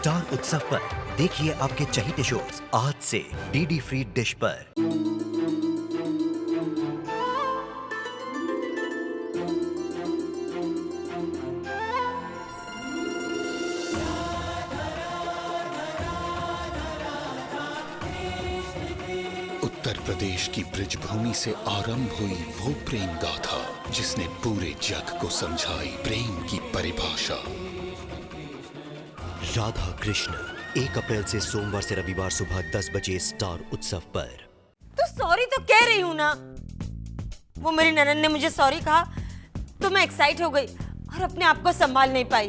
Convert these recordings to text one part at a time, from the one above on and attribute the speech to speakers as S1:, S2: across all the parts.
S1: Star उत्सव पर देखिए आपके चहीते शोज आज से डीडी फ्री डिश पर।
S2: उत्तर प्रदेश की ब्रजभूमि से आरंभ हुई वो प्रेम गाथा जिसने पूरे जग को समझाई प्रेम की परिभाषा।
S1: राधा कृष्ण 1 अप्रैल से सोमवार से रविवार सुबह 10 बजे स्टार उत्सव पर।
S3: तो सॉरी तो कह रही हूँ ना। वो मेरी ननद ने मुझे सॉरी कहा तो मैं एक्साइट हो गई और अपने आप को संभाल नहीं पाई,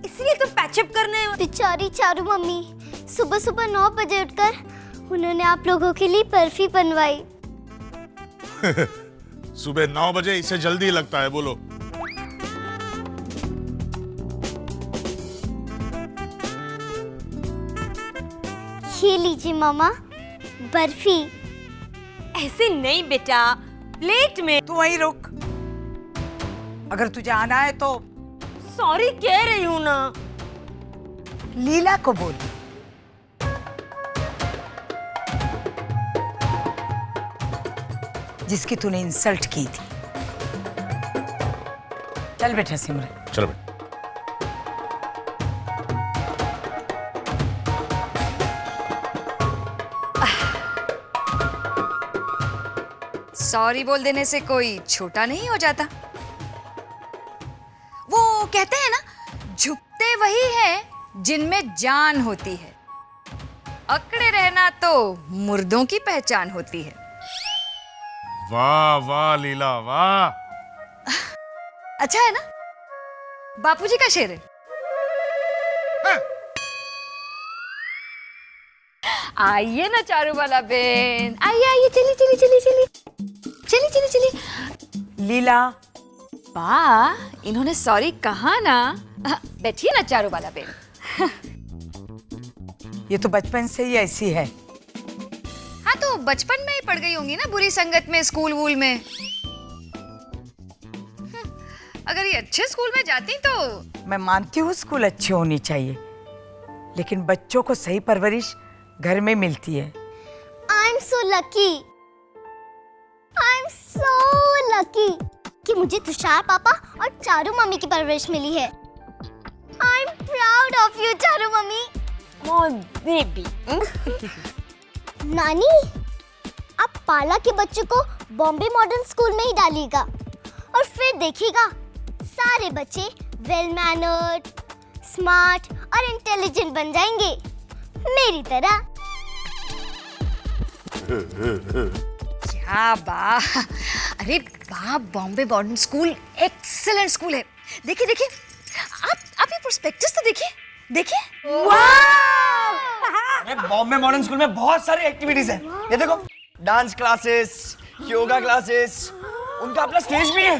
S3: इसलिए तो पैचअप करने।
S4: बेचारी चारू मम्मी सुबह सुबह 9 बजे उठकर उन्होंने आप लोगों के लिए बर्फी बनवाई।
S5: सुबह 9 बजे इसे जल्दी लगता है, बोलो।
S4: ये लीजिए मामा बर्फी।
S3: ऐसे नहीं बेटा, प्लेट में।
S6: तू वहीं रुक, अगर तुझे आना है तो।
S3: सॉरी कह रही हूँ ना।
S6: लीला को बोल। जिसकी तूने इंसल्ट की थी। चल बेटा सिमरन।
S5: चलो बेटा।
S7: सॉरी बोल देने से कोई छोटा नहीं हो जाता। वो कहते हैं ना, झुकते वही हैं जिनमें जान होती है, अकड़े रहना तो मुर्दों की पहचान होती है।
S5: वाह वाह लीला वाह।
S7: अच्छा है ना, बापूजी का शेर है। आइए ना चारूबाला बेन, आइए आइए, चलिए चलिए चलिए चलिए चलिए चलिए चलिए।
S6: लीला
S7: बा, इन्होंने सॉरी कहा ना। बैठिए ना चारूबाला बेन।
S6: ये तो बचपन से ही ऐसी है।
S7: हाँ तो बचपन में ही पड़ गई होंगी ना बुरी संगत में, स्कूल वूल में। अगर ये अच्छे स्कूल में जाती तो।
S6: मैं मानती हूँ स्कूल अच्छी होनी चाहिए, लेकिन बच्चों को सही परवरिश घर में मिलती है।
S4: I am so lucky, I am so lucky कि मुझे तुषार पापा और चारू मम्मी की परवरिश मिली है। I am proud of you Charu mummy.
S3: My baby.
S4: नानी, आप पाला के बच्चों को बॉम्बे मॉडर्न स्कूल में ही डालिएगा और फिर देखिएगा सारे बच्चे वेल मैनर्ड, स्मार्ट और इंटेलिजेंट बन जाएंगे मेरी तरह।
S7: क्या बा, अरे बा, Bombay modern school excellent school है। देखिए देखिए, आप ये प्रोस्पेक्टस तो देखिए देखिए।
S8: अरे बॉम्बे मॉडर्न स्कूल में बहुत सारी एक्टिविटीज है। ये देखो, डांस क्लासेस, योगा क्लासेस, उनका अपना स्टेज भी है।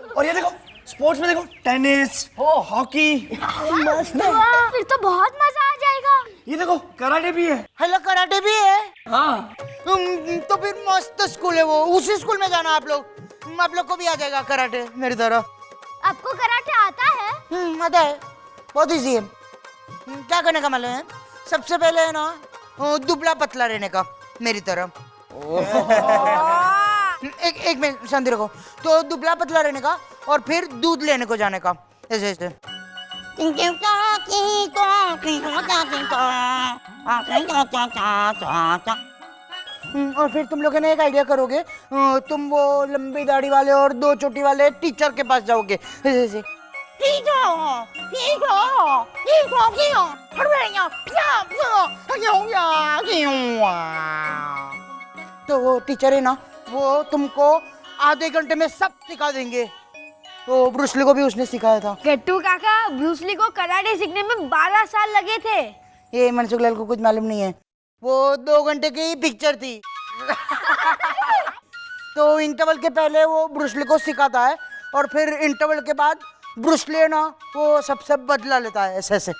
S8: और ये देखो, स्पोर्ट्स में देखो, टेनिस, हॉकी।
S4: मस्त है। फिर तो बहुत मजा आ जाएगा।
S8: ये देखो, कराटे भी है।
S9: हेलो, कराटे भी है।
S8: हाँ।
S9: तो फिर मस्त स्कूल है वो, उसी स्कूल में जाना आप लोग को भी आ जाएगा कराटे मेरी तरह।
S4: आपको कराटे आता है?
S9: आता है, बहुत इजी है। क्या करने का मालूम है? सबसे पहले है ना, दुबला पतला रहने का मेरी तरह। एक मिनट शांति रखो। तो दुबला पतला रहने का और फिर दूध लेने को जाने का, ऐसे ऐसे। और फिर तुम लोगों ने एक आइडिया करोगे, तुम वो लंबी दाढ़ी वाले और 2 चोटी वाले टीचर के पास जाओगे, ऐसे ऐसे। तो वो टीचर है ना, वो तुमको आधे घंटे में सब सिखा देंगे। तो ब्रूस ली को भी उसने सिखाया था।
S3: गट्टू काका, ब्रूस ली को कराटे सीखने में 12 साल लगे थे।
S9: ये मनसुख लाल को कुछ मालूम नहीं है, वो 2 घंटे की पिक्चर थी। तो इंटरवल के पहले वो ब्रूस ली को सिखाता है और फिर इंटरवल के बाद ब्रूस ली ना वो सबसे बदला लेता है, ऐसे ऐसे।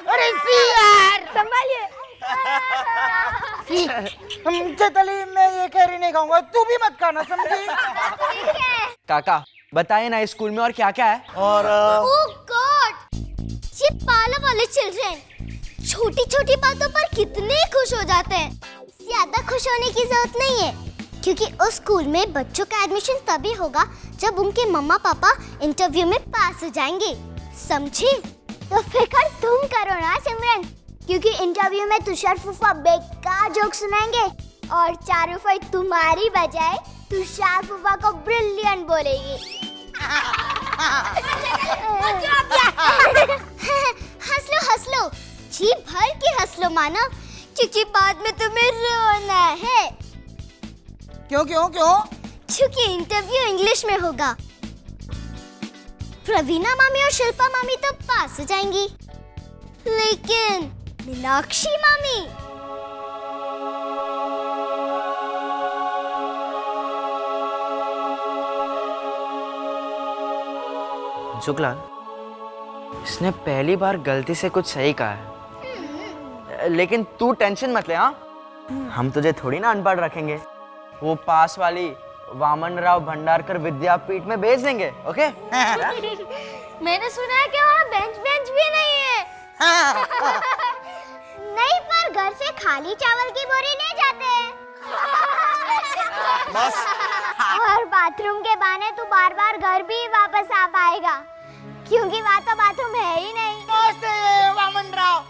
S4: अरे यार, संभालिए।
S9: चैताली मैं ये कैरी नहीं खाऊंगा, तू भी मत खाना, समझी?
S8: काका बताइए ना, इस स्कूल में और क्या क्या है? और
S4: ओह गॉड, ये पाला वाले चिल्ड्रन छोटी छोटी बातों पर कितने खुश हो जाते हैं। ज्यादा खुश होने की जरूरत नहीं है, क्योंकि उस स्कूल में बच्चों का एडमिशन तभी होगा जब उनके मम्मा पापा इंटरव्यू में पास हो जाएंगे, समझी? तो फिक्र तुम करो ना सिमरन, क्योंकि इंटरव्यू में तुषार फूफा बेकार जोक सुनाएंगे और चारू फाई तुम्हारी बजाय तुषार फूफा को ब्रिलियंट बोलेगी। हंस लो, जी भर के हंस लो मानव, क्योंकि बाद में तुम्हें रोना है।
S9: क्यों?
S4: क्योंकि इंटरव्यू इंग्लिश में होगा। प्रवीणा मामी और शिल्पा मामी तो पास हो जाएंगी, लेकिन मीनाक्षी मामी
S8: शुक्ला, इसने पहली बार गलती से कुछ सही कहा है, लेकिन तू टेंशन मत ले। हाँ, हम तुझे थोड़ी ना अनपढ़ रखेंगे, वो पास वाली वामन राव भंडारकर विद्यापीठ में भेज देंगे। ओके?
S4: मैंने सुना है कि वहाँ बेंच भी नहीं है। नहीं, पर घर से खाली चावल की बोरी ले जाते हैं।
S8: बस।
S4: और बाथरूम के बहाने तू बार बार घर भी वापस आ पाएगा, क्योंकि वहाँ तो बाथरूम है ही नहीं।
S9: वामन राव।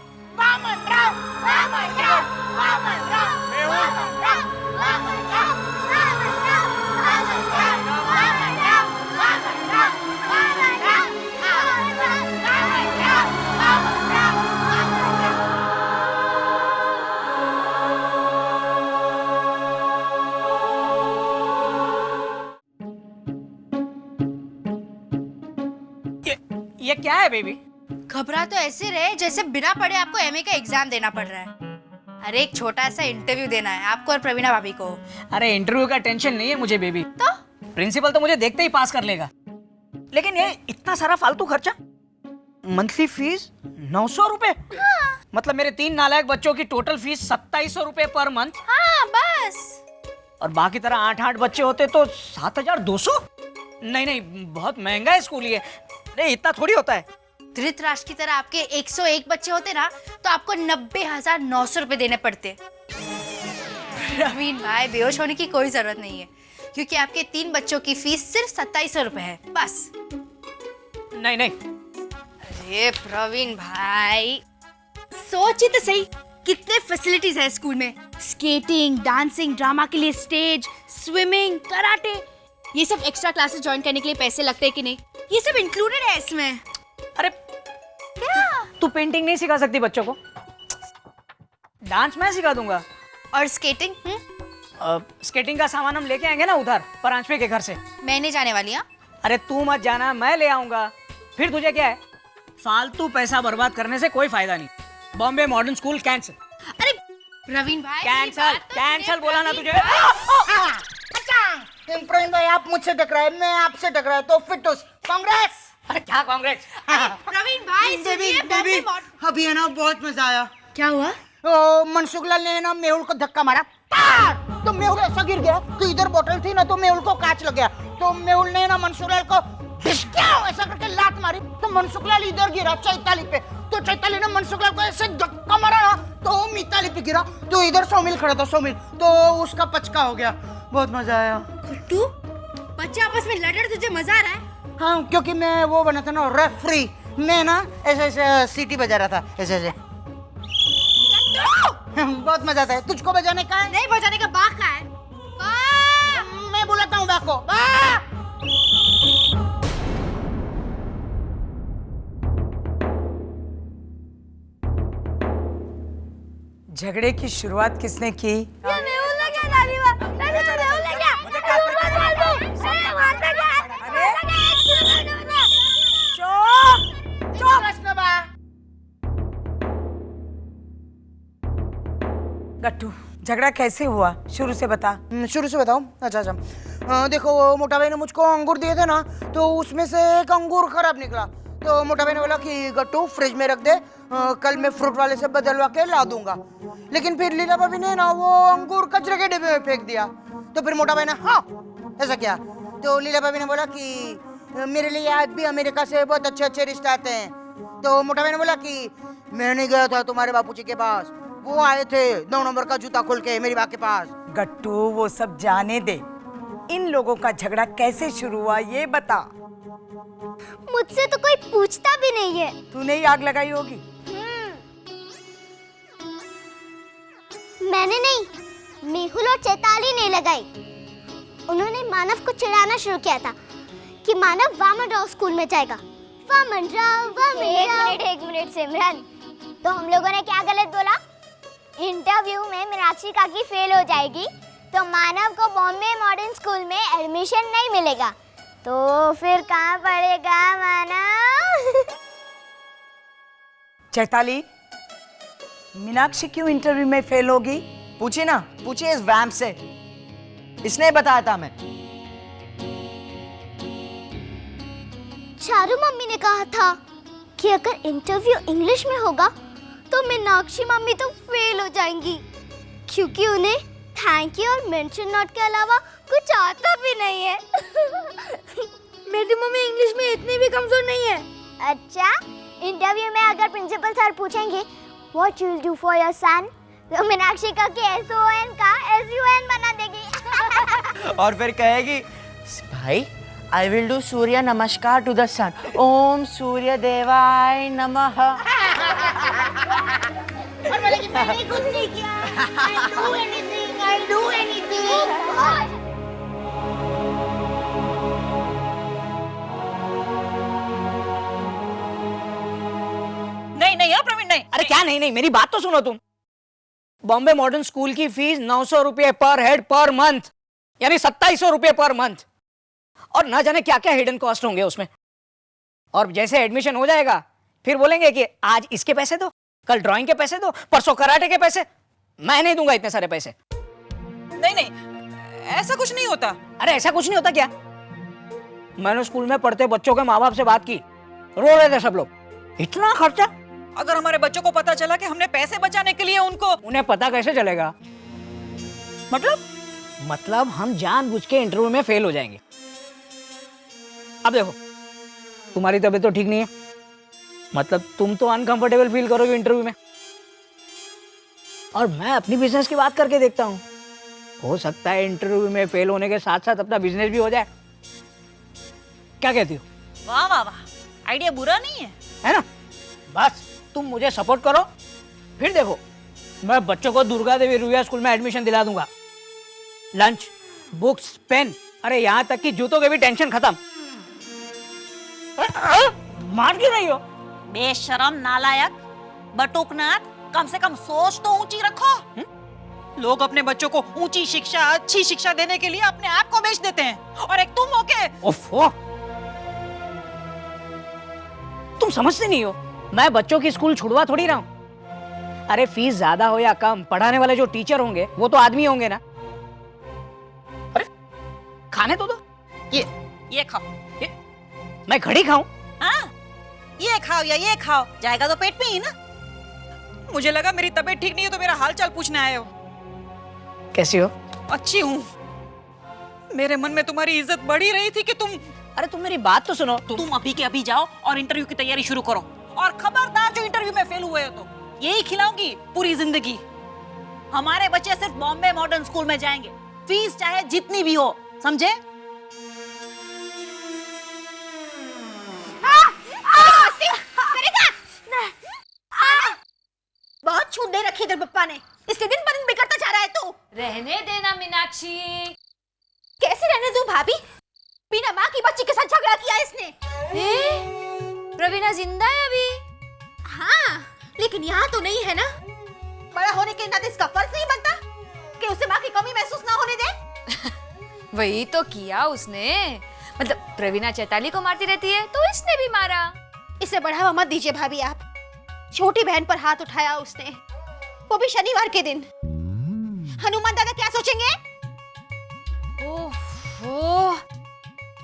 S10: ये क्या है बेबी?
S7: घबरा तो ऐसे रहे जैसे बिना पढ़े आपको एमए का एग्जाम देना पड़ रहा है। अरे एक छोटा सा इंटरव्यू देना है आपको और प्रवीणा भाभी को।
S10: अरे इंटरव्यू का टेंशन नहीं है मुझे बेबी,
S7: तो
S10: प्रिंसिपल तो मुझे देखते ही पास कर लेगा। लेकिन ये इतना सारा फालतू खर्चा, मंथली फीस 900 रुपए। मतलब मेरे 3 नालायक बच्चों की टोटल फीस 2700 रुपए पर मंथ।
S7: हाँ बस।
S10: और बाकी तरह 8 बच्चे होते तो 7200। नहीं, बहुत महंगा है स्कूल ये। नहीं, इतना थोड़ी होता है।
S7: धृतराष्ट्र की तरह आपके 101 बच्चे होते ना तो आपको 90,900 रुपए देने पड़ते। प्रवीण भाई, बेहोश होने की कोई जरूरत नहीं है, क्योंकि आपके 3 बच्चों की फीस सिर्फ 2700 रुपए है बस।
S10: नहीं।
S7: अरे प्रवीण भाई, सोचिए तो सही, कितने फैसिलिटीज है स्कूल में। स्केटिंग, डांसिंग, ड्रामा के लिए स्टेज, स्विमिंग, कराटे, ये सब एक्स्ट्रा क्लासेस ज्वाइन करने के लिए पैसे लगते हैं कि नहीं, ये सब इंक्लूडेड है इसमें।
S10: अरे क्या तू पेंटिंग नहीं सिखा सकती बच्चों को? डांस मैं सिखा दूंगा।
S7: और स्केटिंग?
S10: स्केटिंग का सामान हम लेके आएंगे ना उधर परांजपे के घर से।
S7: मैं नहीं जाने वाली।
S10: अरे तू मत जाना, मैं ले आऊंगा। फिर तुझे क्या है, फालतू पैसा बर्बाद करने से कोई फायदा नहीं। Bombay modern school cancel.
S7: अरे प्रवीण भाई,
S10: कैंसिल बोला ना तुझे।
S9: प्रवीण भाई, आप मुझसे टकराए, मैं आपसे टकराए तो फिटूस कांग्रेस।
S10: अरे क्या कांग्रेस?
S7: प्रवीण भाई,
S9: बेबी, अभी है ना बहुत मजा आया।
S7: क्या हुआ?
S9: मनसुख लाल ने ना मेहुल को धक्का मारा, तो मेहुल ऐसा गिर गया तो इधर बोतल थी ना तो मेहुल को कांच लग गया, तो मेहुल ने ना मनसुख लाल को ऐसा करके लात मारी, तो मनसुख लाल इधर गिरा चैताली पे, तो चैताली ने मनसुख लाल को ऐसे धक्का मारा ना तो मिताली पे गिरा, तो इधर सौमिल खड़ा था, सौमिल तो उसका पचका हो गया। बहुत मजा आया।
S7: कुट्टू, बच्चे आपस में लड़ रहे, तुझे मजा आ रहा है?
S9: हाँ, क्योंकि मैं वो बना था ना रेफरी, मैं ना ऐसे सीटी बजा रहा था ऐसे। बहुत मजा आता है। तुझको बजाने का है?
S7: नहीं, बजाने का बाग का है।
S9: मैं बुलाता हूँ बाग को।
S6: झगड़े की शुरुआत किसने की? गट्टू, झगड़ा कैसे हुआ, शुरू से बता।
S9: शुरू से बताओ? अच्छा। देखो, वो मोटा भाई ने मुझको अंगूर दिए थे ना, तो उसमें से एक अंगूर खराब निकला, तो मोटा भाई ने बोला कि गट्टू फ्रिज में रख दे, कल मैं फ्रूट वाले से बदलवा के ला दूंगा। लेकिन फिर लीला भाभी ने ना वो अंगूर कचरे के डिब्बे में फेंक दिया। तो फिर मोटा भाई ने हाँ ऐसा क्या, तो लीला भाभी ने बोला कि मेरे लिए आज भी अमेरिका से बहुत अच्छे अच्छे रिश्ते आते हैं। तो मोटा भाई ने बोला कि मैं नहीं गया था तुम्हारे बापूजी के पास, वो आए थे 9 नंबर का जूता खोल के मेरी माँ के पास।
S6: गट्टू वो सब जाने दे, इन लोगों का झगड़ा कैसे शुरू हुआ ये बता।
S4: मुझसे तो कोई पूछता भी नहीं है।
S6: तूने ही आग लगाई होगी।
S4: मैंने नहीं, मेहुल और चैताली ने लगाई। उन्होंने मानव को चिढ़ाना शुरू किया था कि मानव वामन राव स्कूल में जाएगा। वामन राव। एक मिनट सिमरन, तो हम लोगों ने क्या गलत बोला? इंटरव्यू में मीनाक्षी काकी फेल हो जाएगी तो मानव को बॉम्बे मॉडर्न स्कूल में एडमिशन नहीं मिलेगा, तो फिर कहाँ पढ़ेगा मानव?
S6: चैताली, मीनाक्षी क्यों इंटरव्यू में फेल होगी?
S8: पूछिए ना, पूछिए इस वैम्प से, इसने बताया था हमें।
S4: चारू मम्मी ने कहा था कि अगर इंटरव्यू इंग्लिश में होगा तो मीनाक्षी मम्मी तो फेल हो जाएंगी, क्योंकि उन्हें थैंक यू और मेंशन नोट के अलावा कुछ आता भी नहीं है। मेरी मम्मी इंग्लिश में इतनी भी कमजोर नहीं है। अच्छा, इंटरव्यू में अगर प्रिंसिपल सर पूछेंगे what you will do for your son, तो मीनाक्षी का SON का SUN बना देगी।
S8: और फिर कहेगी भाई आई विल डू सूर्य नमस्कार टू द सन, ओम सूर्य देवाय नमः।
S4: और बोलेगी मैंने कुछ नहीं किया, I'll do anything।
S10: नहीं नहीं प्रवीण नहीं। अरे क्या नहीं नहीं, मेरी बात तो सुनो तुम। बॉम्बे मॉडर्न स्कूल की फीस 900 रुपए पर हेड पर मंथ, यानी 2700 रुपए पर मंथ, और ना जाने क्या क्या हिडन कॉस्ट होंगे उसमें। और जैसे एडमिशन हो जाएगा फिर बोलेंगे कि आज इसके पैसे दो, कल ड्राइंग के पैसे दो, परसों कराटे के पैसे। मैं नहीं दूंगा इतने सारे पैसे।
S11: नहीं नहीं, ऐसा कुछ नहीं होता।
S10: अरे ऐसा कुछ नहीं होता क्या? मैंने स्कूल में पढ़ते बच्चों के माँ बाप से बात की, रो रहे थे सब लोग, इतना खर्चा।
S11: अगर हमारे बच्चों को पता चला कि हमने पैसे बचाने के लिए उनको,
S10: उन्हें पता कैसे चलेगा? मतलब हम जानबूझ के इंटरव्यू में फेल हो जाएंगे। अब देखो, तुम्हारी तबीयत तो ठीक नहीं है, मतलब तुम तो अनकंफर्टेबल फील करोगे इंटरव्यू में, और मैं अपनी बिजनेस की बात करके देखता हूँ। हो सकता है इंटरव्यू में फेल होने के साथ साथ अपना बिजनेस भी हो जाए। क्या कहती हो?
S11: वाह वाह वाह, आइडिया बुरा नहीं है
S10: ना? बस तुम मुझे सपोर्ट करो, फिर देखो मैं बच्चों को दुर्गा देवी रुइया स्कूल में एडमिशन दिला दूंगा। लंच, बुक्स, पेन, अरे यहाँ तक कि जूतों के भी टेंशन खत्म। मार क्यों रही हो?
S11: बेशरम, नालायक, बटुकनाथ, कम से कम सोच तो ऊंची रखो। लोग अपने बच्चों को ऊंची शिक्षा, अच्छी शिक्षा देने के लिए अपने आप को बेच देते हैं, और एक तुम होके
S10: ओफो, तुम समझते नहीं हो, मैं बच्चों की स्कूल छुड़वा थोड़ी रहा हूं। अरे फीस ज्यादा हो या कम, पढ़ाने वाले जो टीचर होंगे वो तो आदमी होंगे ना। अरे खाने तो दो।
S11: ये खाओ।
S10: मैं घड़ी खाऊं?
S11: हाँ, ये खाओ या ये खाओ, जाएगा तो पेट में ही ना। मुझे लगा मेरी तबीयत ठीक नहीं है तो मेरा हालचाल पूछने आए हो।
S10: कैसी हो?
S11: अच्छी हूँ। मेरे मन में तुम्हारी इज्जत बढ़ी रही थी कि तुम,
S10: अरे तुम मेरी बात तो सुनो।
S11: तुम अभी के अभी जाओ और इंटरव्यू की तैयारी शुरू करो, और खबरदार जो इंटरव्यू में फेल हुए हो तो यही खिलाऊंगी पूरी जिंदगी। हमारे बच्चे सिर्फ बॉम्बे मॉडर्न स्कूल में जाएंगे, फीस चाहे जितनी भी हो, समझे?
S7: बहुत छूट दे रखी तेरे पप्पा ने, इसके दिन पर दिन बिगड़ता जा रहा है तू।
S3: रहने देना मीनाक्षी।
S7: कैसे रहने दूं भाभी? बिना माँ की बच्ची के साथ झगड़ा किया इसने।
S3: प्रवीणा जिंदा है अभी?
S7: हाँ, लेकिन यहाँ तो नहीं है ना। बड़ा होने के नाते इसका फर्ज नहीं बनता कि उसे माँ की कमी महसूस ना होने दे।
S3: वही तो किया उसने, मतलब प्रवीणा चैताली को मारती रहती है तो इसने भी मारा।
S7: इसे बढ़ावा मत दीजिए भाभी आप। छोटी बहन पर हाथ उठाया उसने, वो भी शनिवार के दिन। हनुमान दादा क्या सोचेंगे?
S3: ओह,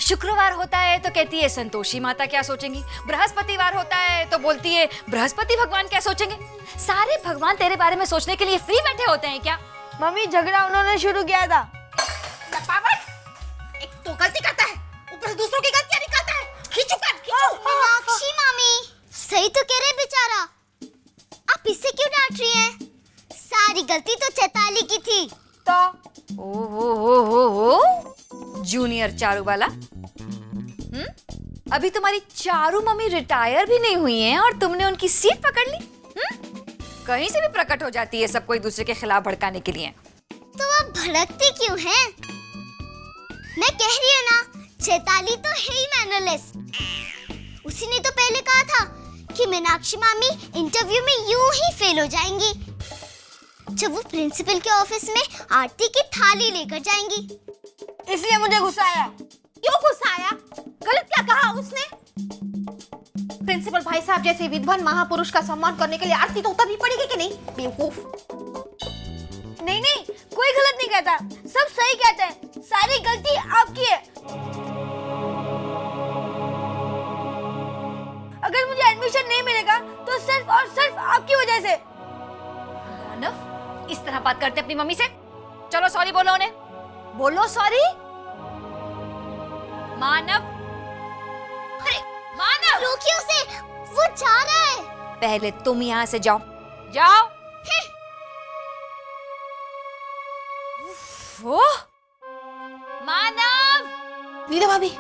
S12: शुक्रवार होता है तो कहती है संतोषी माता क्या सोचेंगी, बृहस्पतिवार होता है तो बोलती है बृहस्पति भगवान क्या सोचेंगे। सारे भगवान तेरे बारे में सोचने के लिए फ्री बैठे होते हैं क्या?
S3: मम्मी झगड़ा उन्होंने शुरू किया था।
S7: एक तो गलती करता है, ऊपर से दूसरों की गलतियां निकालता है। खींचो कर, खींचो।
S4: मीनाक्षी मामी सही तो कह रहे बेचारा, आप इसे क्यों डांट रही हैं? सारी गलती तो चैताली की थी।
S12: तो ओ जूनियर चारू वाला, अभी तुम्हारी चारू मम्मी रिटायर भी नहीं हुई हैं और तुमने उनकी सीट पकड़ ली। कहीं से भी प्रकट हो जाती है सबको एक दूसरे के खिलाफ भड़काने के लिए।
S4: तो आप भड़कती क्यों हैं? मैं कह रही हूँ ना, चैताली तो है ही मैनरलेस। उसी ने तो पहले कहा था कि मीनाक्षी मामी इंटरव्यू में यूं ही फेल हो जाएंगी जब वो प्रिंसिपल के ऑफिस में आरती की थाली लेकर जाएंगी।
S3: इसलिए मुझे गुस्सा आया।
S7: क्यों गुस्सा आया? गलत क्या कहा उसने? प्रिंसिपल भाई साहब जैसे विद्वान महापुरुष का सम्मान करने के लिए आरती तो उतरनी पड़ेगी कि नहीं? बेवकूफ।
S3: नहीं, कोई गलत नहीं कहता, सब सही कहते हैं। सारी गलती आपकी है। अगर मुझे एडमिशन नहीं मिलेगा तो सिर्फ और सिर्फ आपकी वजह से।
S12: मानव, इस तरह बात करते अपनी मम्मी से? चलो सॉरी बोलो उन्हें, बोलो सॉरी। मानव, अरे मानव
S4: रोकिए उसे, वो जा रहा है।
S12: पहले तुम यहाँ से जाओ, जाओ। ओह, मानव।
S7: नीला भाभी,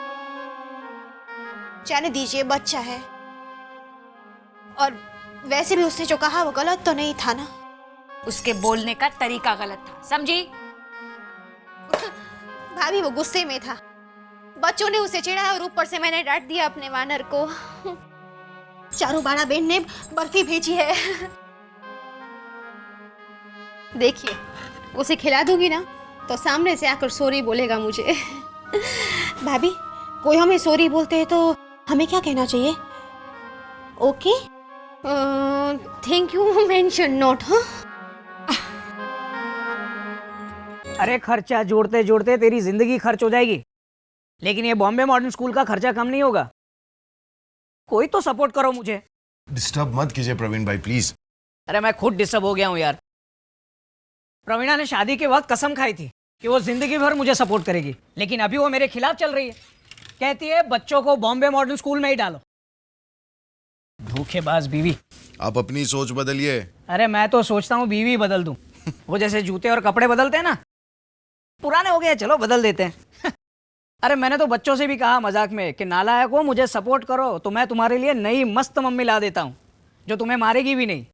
S7: जाने दीजिए, बच्चा है। और वैसे भी उसने जो कहा वो गलत तो नहीं था ना?
S12: उसके बोलने का तरीका गलत था, समझी?
S7: भाभी वो गुस्से में था, बच्चों ने उसे चिढ़ाया और ऊपर से मैंने डांट दिया अपने वानर को। चारू बाड़ा बहन ने बर्फी भेजी है, देखिए उसे खिला दूंगी ना तो सामने से आकर सॉरी बोलेगा मुझे। भाभी, कोई हमें सॉरी बोलते हैं तो हमें क्या कहना चाहिए? Okay, thank you mention note. हाँ,
S10: अरे खर्चा जोड़ते जोड़ते तेरी जिंदगी खर्च हो जाएगी, लेकिन ये बॉम्बे मॉडर्न स्कूल का खर्चा कम नहीं होगा। कोई तो सपोर्ट करो मुझे।
S5: डिस्टर्ब मत कीजिए प्रवीण भाई प्लीज।
S10: अरे मैं खुद डिस्टर्ब हो गया हूँ यार। प्रवीणा ने शादी के वक्त कसम खाई थी कि वो जिंदगी भर मुझे सपोर्ट करेगी, लेकिन अभी वो मेरे खिलाफ चल रही है। कहती है बच्चों को बॉम्बे मॉडर्न स्कूल में ही डालो। धोखेबाज बीवी।
S5: आप अपनी सोच बदलिए।
S10: अरे मैं तो सोचता हूँ बीवी बदल दूं। वो जैसे जूते और कपड़े बदलते हैं ना, पुराने हो गए चलो बदल देते हैं। अरे मैंने तो बच्चों से भी कहा मजाक में कि नालायक हो, मुझे सपोर्ट करो तो मैं तुम्हारे लिए नई मस्त मम्मी ला देता हूँ जो तुम्हें मारेगी भी नहीं।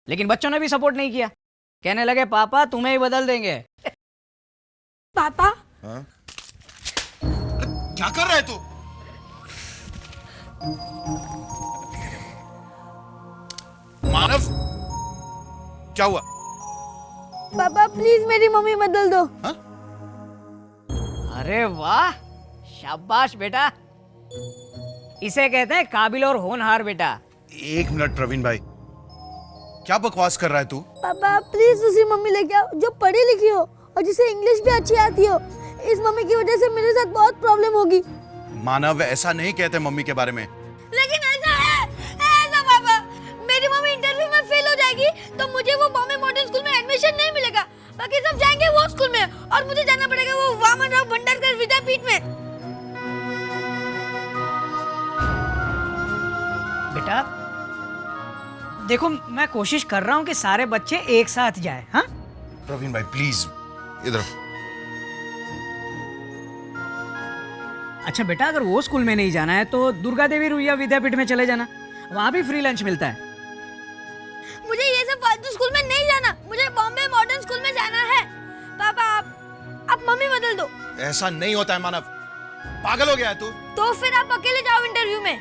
S10: लेकिन बच्चों ने भी सपोर्ट नहीं किया, कहने लगे पापा तुम्हें ही बदल देंगे।
S3: पापा?
S5: हाँ? क्या कर रहा है तू? मानव, क्या हुआ?
S3: पापा प्लीज मेरी मम्मी बदल दो।
S5: हाँ?
S10: अरे वाह, शाबाश बेटा, इसे कहते हैं काबिल और होनहार बेटा।
S5: एक मिनट प्रवीण भाई, क्या बकवास कर रहा है तू?
S3: पापा प्लीज दूसरी मम्मी लेके आओ जो पढ़ी लिखी हो और जिसे इंग्लिश भी अच्छी आती हो। इस मम्मी की वजह से मेरे साथ बहुत प्रॉब्लम होगी।
S5: मानव, ऐसा नहीं कहते मम्मी के बारे में।
S3: लेकिन ऐसा है, ऐसा पापा, मेरी मम्मी इंटरव्यू में फेल हो जाएगी तो मुझे वो बॉम्बे मॉडर्न स्कूल में एडमिशन नहीं मिलेगा। बाकी सब जाएंगे वो स्कूल में और मुझे जाना पड़ेगा वो वामन राव भंडारकर विद्यापीठ में।
S10: बेटा देखो, मैं कोशिश कर रहा हूँ कि सारे बच्चे एक साथ जाए। हाँ
S5: प्रवीण भाई प्लीज इधर।
S10: अच्छा बेटा, अगर वो स्कूल में नहीं जाना है तो दुर्गा देवी रुइया विद्यापीठ में चले जाना, वहाँ भी फ्री लंच मिलता है।
S3: मुझे ये सब फालतू स्कूल में नहीं जाना, मुझे बॉम्बे मॉडर्न स्कूल में जाना है। पापा आप मम्मी बदल दो।
S5: ऐसा नहीं होता है मानव, पागल हो गया है तू?
S3: तो फिर आप अकेले जाओ इंटरव्यू में।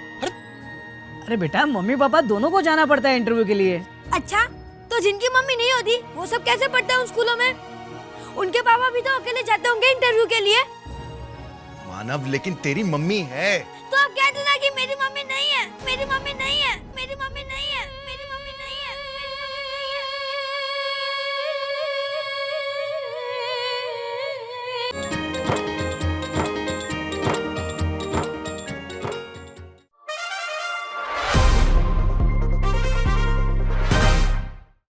S10: अरे बेटा, मम्मी पापा दोनों को जाना पड़ता है इंटरव्यू के लिए।
S3: अच्छा, तो जिनकी मम्मी नहीं होती वो सब कैसे पढ़ते हैं उन स्कूलों में? उनके पापा भी तो अकेले जाते होंगे इंटरव्यू के लिए।
S5: मानव, लेकिन तेरी मम्मी है।
S3: तो आप कह देना कि मेरी मम्मी नहीं है, मेरी मम्मी नहीं है, मेरी मम्मी नहीं है।